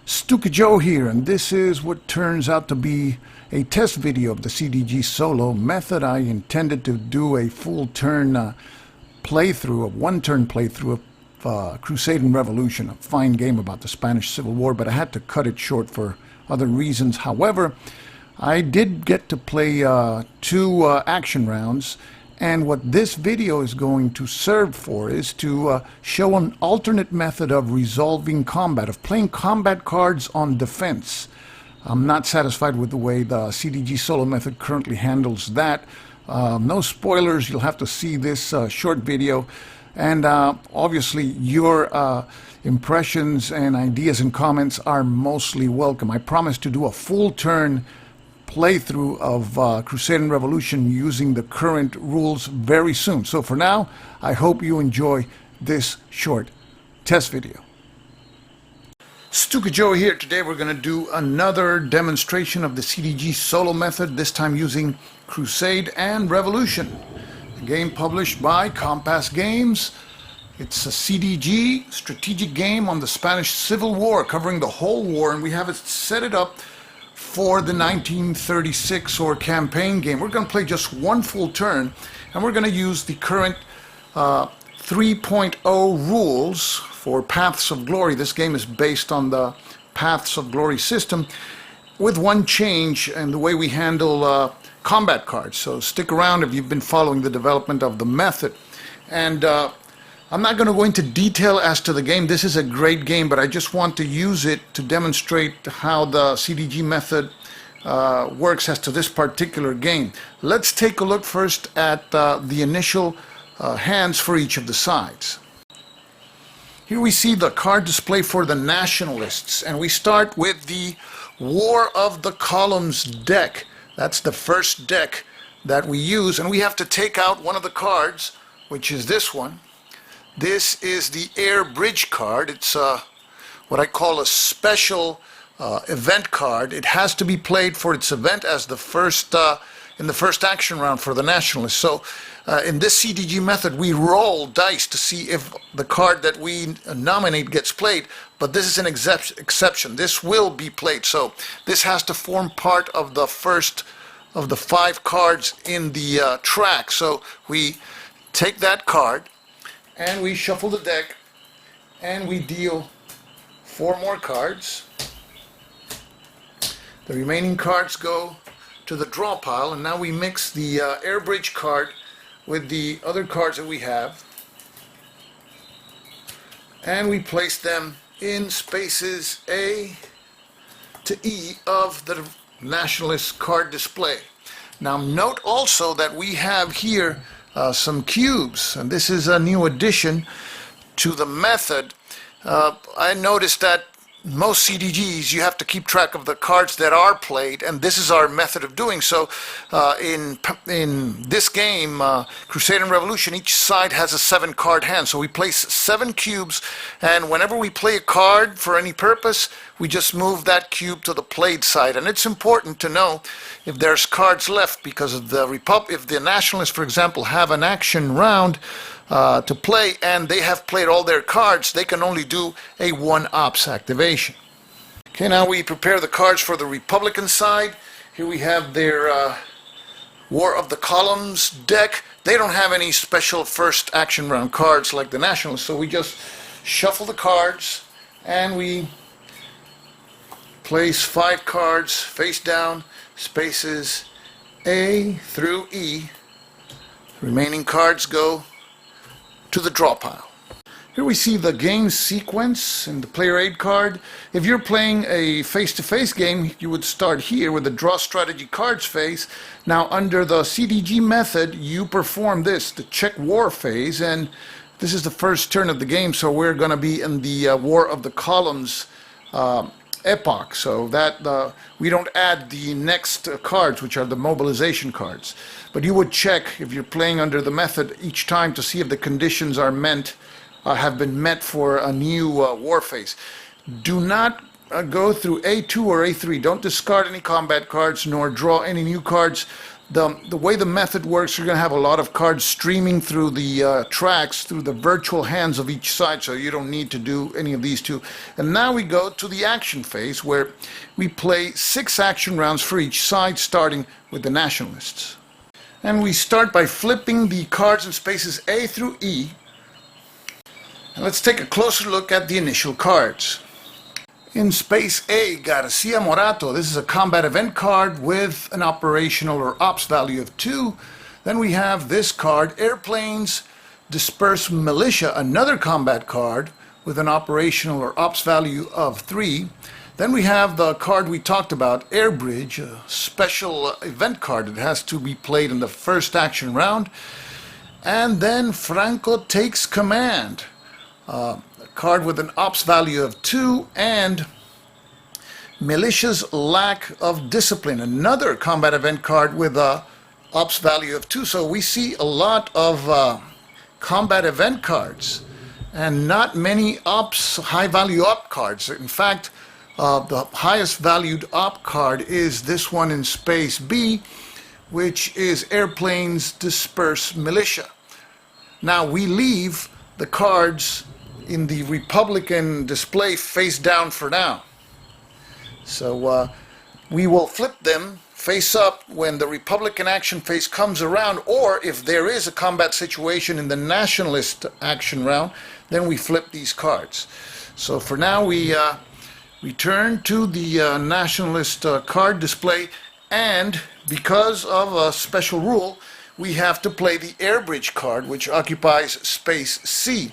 Stuka Joe here, and this is what turns out to be a test video of the CDG Solo Method. I intended to do a full turn playthrough, a one-turn playthrough of Crusade Revolution, a fine game about the Spanish Civil War, but I had to cut it short for other reasons. However, I did get to play two action rounds, and what this video is going to serve for is to show an alternate method of resolving combat, of playing combat cards on defense. I'm not satisfied with the way the CDG Solo Method currently handles that. No spoilers, you'll have to see this short video, and obviously your impressions and ideas and comments are mostly welcome. I promise to do a full turn playthrough of Crusade Revolution using the current rules very soon. So for now, I hope you enjoy this short test video. Stuka Joe here. Today we're going to do another demonstration of the CDG Solo Method, this time using Crusade and Revolution, a game published by Compass Games. It's a CDG strategic game on the Spanish Civil War, covering the whole war, and we have it set it up for the 1936 or campaign game. We're going to play just one full turn, and we're going to use the current 3.0 rules for Paths of Glory. This game is based on the Paths of Glory system, with one change in the way we handle combat cards. So stick around if you've been following the development of the method. And I'm not going to go into detail as to the game. This is a great game, but I just want to use it to demonstrate how the CDG method works as to this particular game. Let's take a look first at the initial hands for each of the sides. Here we see the card display for the Nationalists, and we start with the War of the Columns deck. That's the first deck that we use, and we have to take out one of the cards, which is this one. This is the Air Bridge card. It's what I call a special event card. It has to be played for its event as the first in the first action round for the Nationalists. So in this CDG method, we roll dice to see if the card that we nominate gets played, but this is an exception. This will be played. So this has to form part of the first of the 5 cards in the track. So we take that card, and we shuffle the deck, and we deal 4 more cards. The remaining cards go to the draw pile, and now we mix the Air Bridge card with the other cards that we have, and we place them in spaces A to E of the Nationalist card display. Now note also that we have here some cubes, and this is a new addition to the method. I noticed that most CDGs, you have to keep track of the cards that are played, and this is our method of doing so. In this game, Crusade and Revolution, each side has a 7-card hand, so we place 7 cubes, and whenever we play a card for any purpose, we just move that cube to the played side. And it's important to know if there's cards left, because of if the Nationalists, for example, have an action round to play, and they have played all their cards, they can only do a 1-ops activation. Okay, now we prepare the cards for the Republican side. Here we have their War of the Columns deck. They don't have any special first action round cards like the Nationalists, so we just shuffle the cards, and we place 5 cards face down, spaces A through E. Remaining cards go to the draw pile. Here we see the game sequence in the player aid card. If you're playing a face-to-face game, you would start here with the draw strategy cards phase. Now under the CDG method, you perform this, the check war phase, and this is the first turn of the game, so we're going to be in the War of the Columns epoch, so that we don't add the next cards, which are the mobilization cards. But you would check, if you're playing under the method, each time to see if the conditions are have been met for a new war phase. Do not go through A2 or A3. Don't discard any combat cards nor draw any new cards. the way the method works, you're going to have a lot of cards streaming through the tracks, through the virtual hands of each side, so you don't need to do any of these two. And now we go to the action phase, where we play 6 action rounds for each side, starting with the Nationalists. And we start by flipping the cards in spaces A through E. And let's take a closer look at the initial cards. In space A, Garcia Morato. This is a combat event card with an operational or ops value of 2. Then we have this card, Airplanes Disperse Militia, another combat card with an operational or ops value of 3. Then we have the card we talked about, Air Bridge, a special event card that has to be played in the first action round. And then Franco Takes Command, a card with an ops value of 2, and Militia's Lack of Discipline, another combat event card with a ops value of 2. So we see a lot of combat event cards and not many ops, high value op cards. In fact, the highest valued op card is this one in space B, which is Airplanes Disperse Militia. Now we leave the cards in the Republican display face down for now. So we will flip them face up when the Republican action phase comes around, or if there is a combat situation in the Nationalist action round, then we flip these cards. So for now we return to the Nationalist card display, and because of a special rule, we have to play the Air Bridge card, which occupies space C.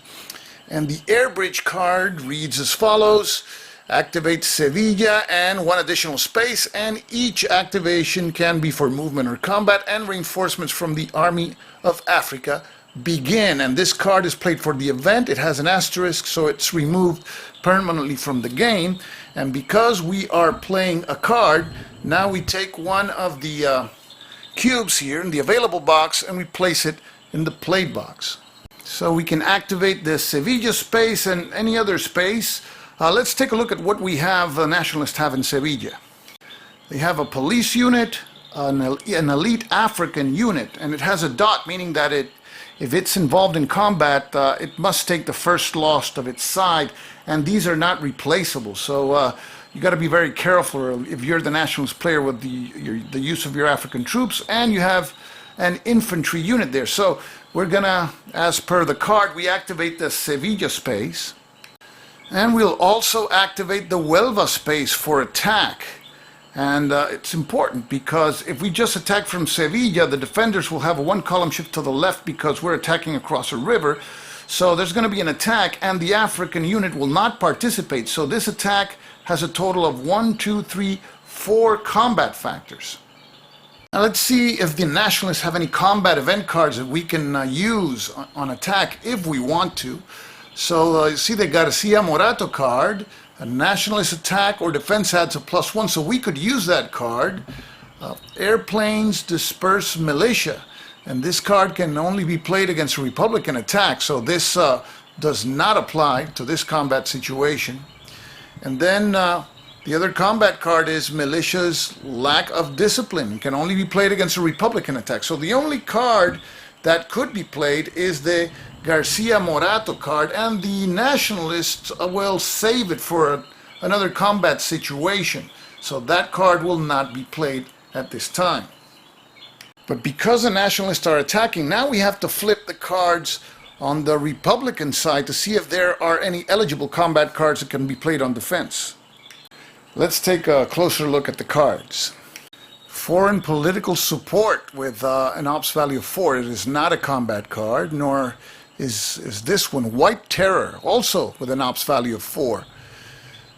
And the Air Bridge card reads as follows: activate Sevilla and 1 additional space, and each activation can be for movement or combat, and reinforcements from the Army of Africa begin. And this card is played for the event. It has an asterisk, so it's removed permanently from the game. And because we are playing a card, now we take one of the cubes here in the available box and we place it in the played box. So we can activate the Sevilla space and any other space. Let's take a look at what we have, Nationalists have in Sevilla. They have a police unit, an elite African unit, and it has a dot, meaning that if it's involved in combat, it must take the first loss of its side, and these are not replaceable. So you got to be very careful if you're the Nationalist player with the use of your African troops, and you have an infantry unit there. So we're gonna, as per the card, we activate the Sevilla space, and we'll also activate the Huelva space for attack. And it's important because if we just attack from Sevilla, the defenders will have a 1 column shift to the left because we're attacking across a river. So there's going to be an attack, and the African unit will not participate. So this attack has a total of 1, 2, 3, 4 combat factors. Now let's see if the Nationalists have any combat event cards that we can use on attack if we want to. So you see the Garcia Morato card. A Nationalist attack or defense adds a +1, so we could use that card. Airplanes Disperse Militia, and this card can only be played against a Republican attack, so this does not apply to this combat situation. And then the other combat card is Militia's Lack of Discipline. It can only be played against a Republican attack. So the only card that could be played is the Garcia Morato card, and the Nationalists will save it for another combat situation. So that card will not be played at this time. But because the Nationalists are attacking, now we have to flip the cards on the Republican side to see if there are any eligible combat cards that can be played on defense. Let's take a closer look at the cards. Foreign political support with an ops value of 4. It is not a combat card, nor is this one. White Terror, also with an ops value of 4.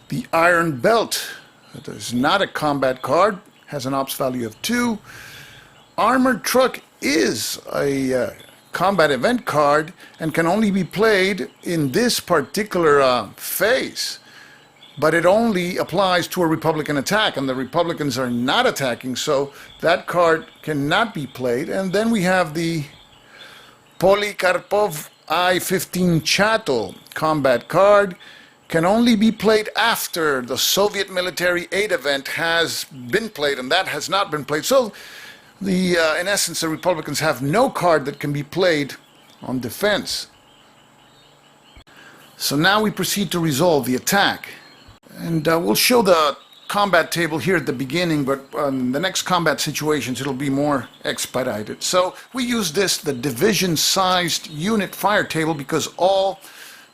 The Iron Belt, it is not a combat card, has an ops value of 2. Armored Truck is a combat event card and can only be played in this particular phase. But it only applies to a Republican attack, and the Republicans are not attacking, so that card cannot be played. And then we have the Polikarpov I-15 Chato combat card, can only be played after the Soviet military aid event has been played, and that has not been played. So In essence, the Republicans have no card that can be played on defense. So now we proceed to resolve the attack. And we'll show the combat table here at the beginning, but on the next combat situations it'll be more expedited. So we use the division-sized unit fire table, because all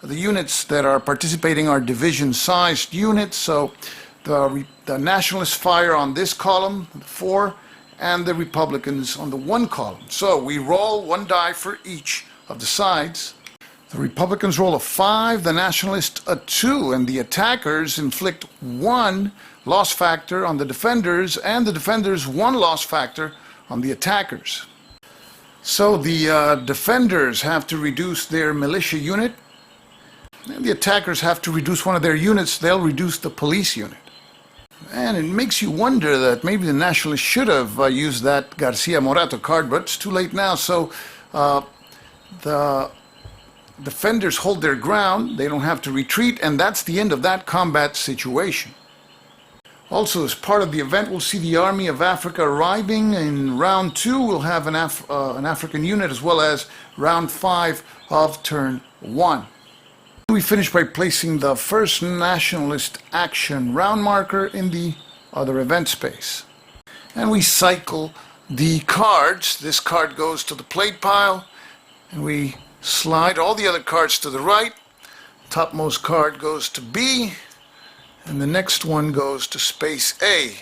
the units that are participating are division-sized units. So the Nationalists fire on this column, 4, and the Republicans on the 1 column. So we roll 1 die for each of the sides. The Republicans roll a 5, the Nationalists a 2, and the attackers inflict 1 loss factor on the defenders, and the defenders 1 loss factor on the attackers. So the defenders have to reduce their militia unit, and the attackers have to reduce one of their units. They'll reduce the police unit. And it makes you wonder that maybe the Nationalists should have used that Garcia Morato card, but it's too late now. So the defenders hold their ground, they don't have to retreat, and that's the end of that combat situation. Also, as part of the event, we'll see the Army of Africa arriving. In round 2, we'll have an African unit, as well as round 5 of turn 1. We finish by placing the first Nationalist action round marker in the other event space. And we cycle the cards. This card goes to the plate pile, and we slide all the other cards to the right. Topmost card goes to B, and the next one goes to space A.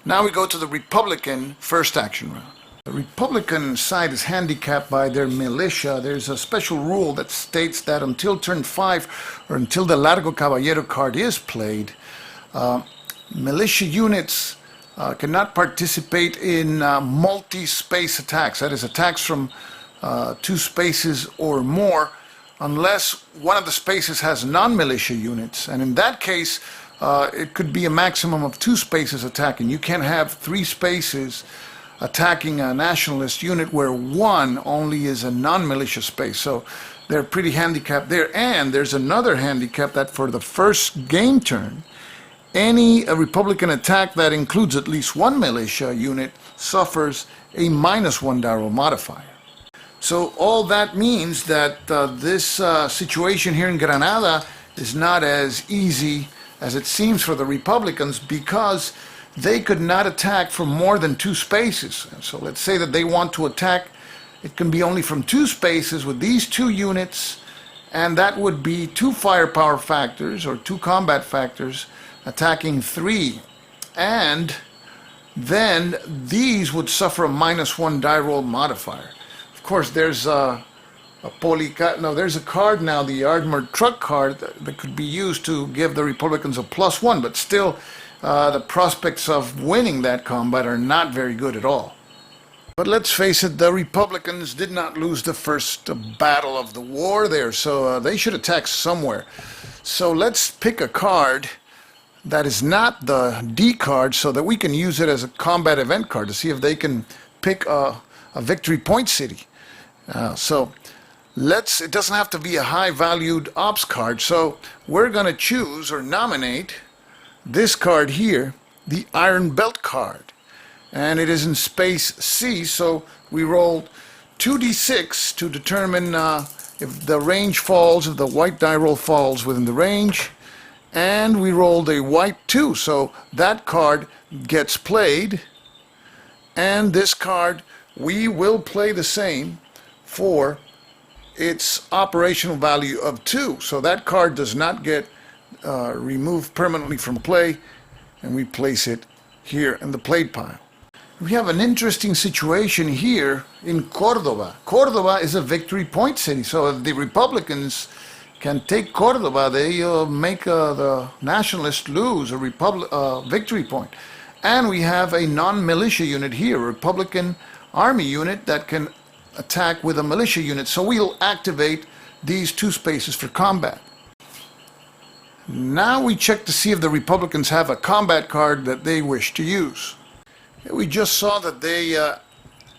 Now we go to the Republican first action round. The Republican side is handicapped by their militia. There's a special rule that states that until turn 5, or until the Largo Caballero card is played, militia units cannot participate in multi-space attacks. That is, attacks from 2 spaces or more, unless one of the spaces has non-militia units. And in that case, it could be a maximum of 2 spaces attacking. You can't have 3 spaces attacking a Nationalist unit where 1 only is a non-militia space. So they're pretty handicapped there. And there's another handicap, that for the first game turn, any Republican attack that includes at least 1 militia unit suffers a -1 die roll modifier. So all that means that this situation here in Granada is not as easy as it seems for the Republicans, because they could not attack from more than 2 spaces. So let's say that they want to attack, it can be only from 2 spaces with these 2 units, and that would be 2 firepower factors, or 2 combat factors, attacking 3. And then these would suffer a -1 die roll modifier. Of course, there's there's a card now, the armored truck card, that could be used to give the Republicans a +1, but still the prospects of winning that combat are not very good at all. But let's face it, the Republicans did not lose the first battle of the war there, so they should attack somewhere. So let's pick a card that is not the D card, so that we can use it as a combat event card to see if they can pick a victory point city. It doesn't have to be a high valued ops card, so we're going to choose or nominate this card here, the Iron Belt card, and it is in space C. So we rolled 2d6 to determine if the range falls, if the white die roll falls within the range, and we rolled a white 2, so that card gets played, and this card we will play the same for its operational value of 2. So that card does not get removed permanently from play, and we place it here in the plate pile. We have an interesting situation here in Córdoba. Córdoba is a victory point city, so if the Republicans can take Córdoba, they make the Nationalists lose a victory point. And we have a non-militia unit here, a Republican Army unit that can attack with a militia unit, so we'll activate these 2 spaces for combat. Now we check to see if the Republicans have a combat card that they wish to use. We just saw that they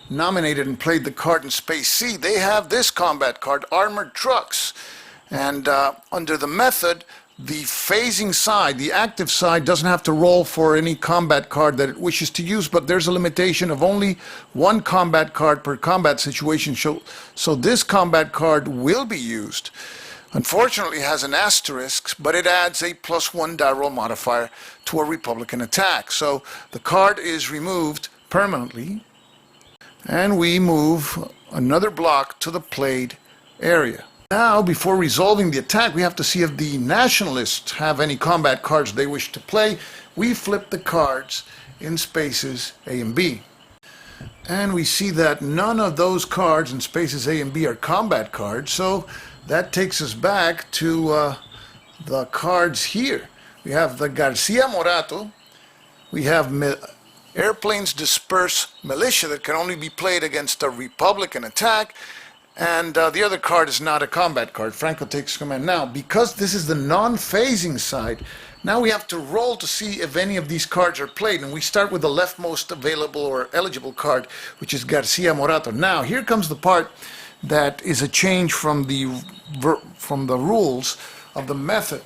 nominated and played the card in space C. They have this combat card, Armored Trucks, and under the method, the phasing side, the active side, doesn't have to roll for any combat card that it wishes to use, but there's a limitation of only one combat card per combat situation, so this combat card will be used. Unfortunately, it has an asterisk, but it adds a +1 die roll modifier to a Republican attack. So the card is removed permanently, and we move another block to the played area. Now, before resolving the attack, we have to see if the Nationalists have any combat cards they wish to play. We flip the cards in spaces A and B. And we see that none of those cards in spaces A and B are combat cards, so that takes us back to the cards here. We have the Garcia Morato, we have Airplanes Disperse Militia that can only be played against a Republican attack, and the other card is not a combat card. Franco takes command. Now, because this is the non-phasing side, now we have to roll to see if any of these cards are played, and we start with the leftmost available or eligible card, which is Garcia Morato. Now, here comes the part that is a change from the rules of the method.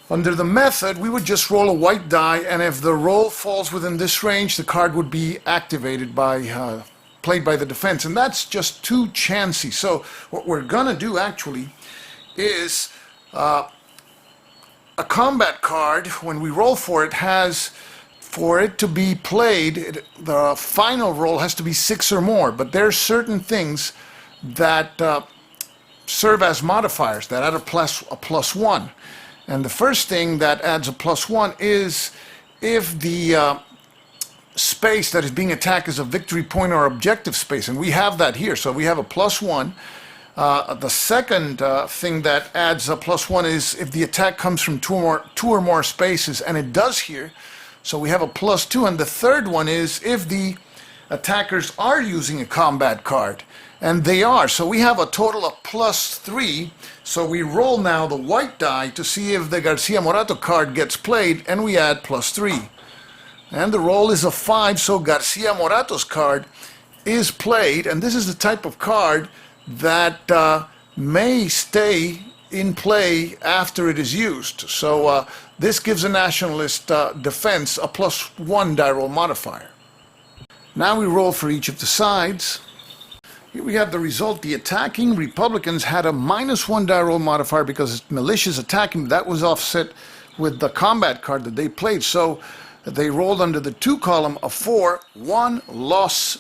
Under the method, we would just roll a white die, and if the roll falls within this range, the card would be activated by played by the defense, and that's just too chancy. So what we're gonna do actually is a combat card, when we roll for it, has, for it to be played, the final roll has to be 6 or more, but there's certain things that serve as modifiers that add a +1. And the first thing that adds a +1 is if the space that is being attacked is a victory point or objective space, and we have that here, so we have a +1. The second thing that adds a +1 is if the attack comes from two or more spaces, and it does here, so we have a +2. And the third one is if the attackers are using a combat card, and they are, so we have a total of +3. So we roll now the white die to see if the Garcia Morato card gets played, and we add +3. And the roll is a 5, so Garcia Morato's card is played, and this is the type of card that may stay in play after it is used. So this gives a Nationalist defense a +1 die roll modifier. Now we roll for each of the sides. Here we have the result. The attacking Republicans had a -1 die roll modifier because militias attacking. That was offset with the combat card that they played. So they rolled under the 2 column a 4, 1 loss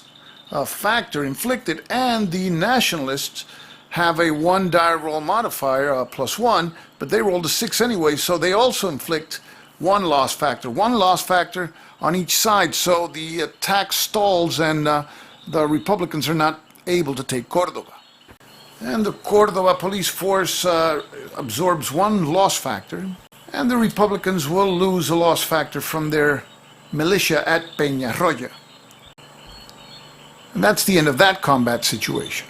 factor inflicted, and the Nationalists have a 1 die roll modifier, +1, but they rolled a 6 anyway, so they also inflict 1 loss factor. 1 loss factor on each side, so the attack stalls and the Republicans are not able to take Córdoba. And the Córdoba police force absorbs 1 loss factor, and the Republicans will lose a loss factor from their militia at Peñarroya. And that's the end of that combat situation.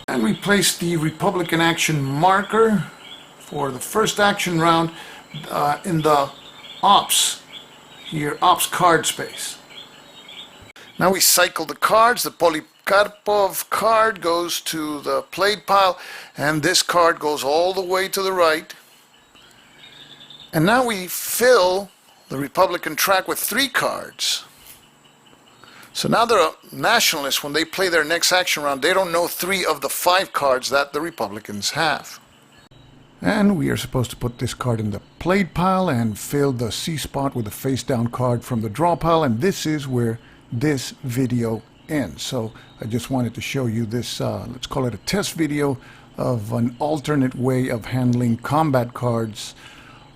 And we place the Republican action marker for the first action round in the ops, here, ops card space. Now we cycle the cards. The Polikarpov card goes to the played pile, and this card goes all the way to the right. And now we fill the Republican track with 3 cards. So now the Nationalists, when they play their next action round, they don't know 3 of the 5 cards that the Republicans have. And we are supposed to put this card in the played pile and fill the C spot with a face down card from the draw pile, and this is where this video ends. So I just wanted to show you this, let's call it a test video of an alternate way of handling combat cards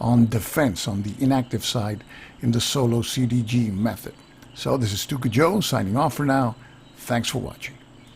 on defense, on the inactive side, in the solo CDG method. So this is Stuka Joe signing off for now. Thanks for watching.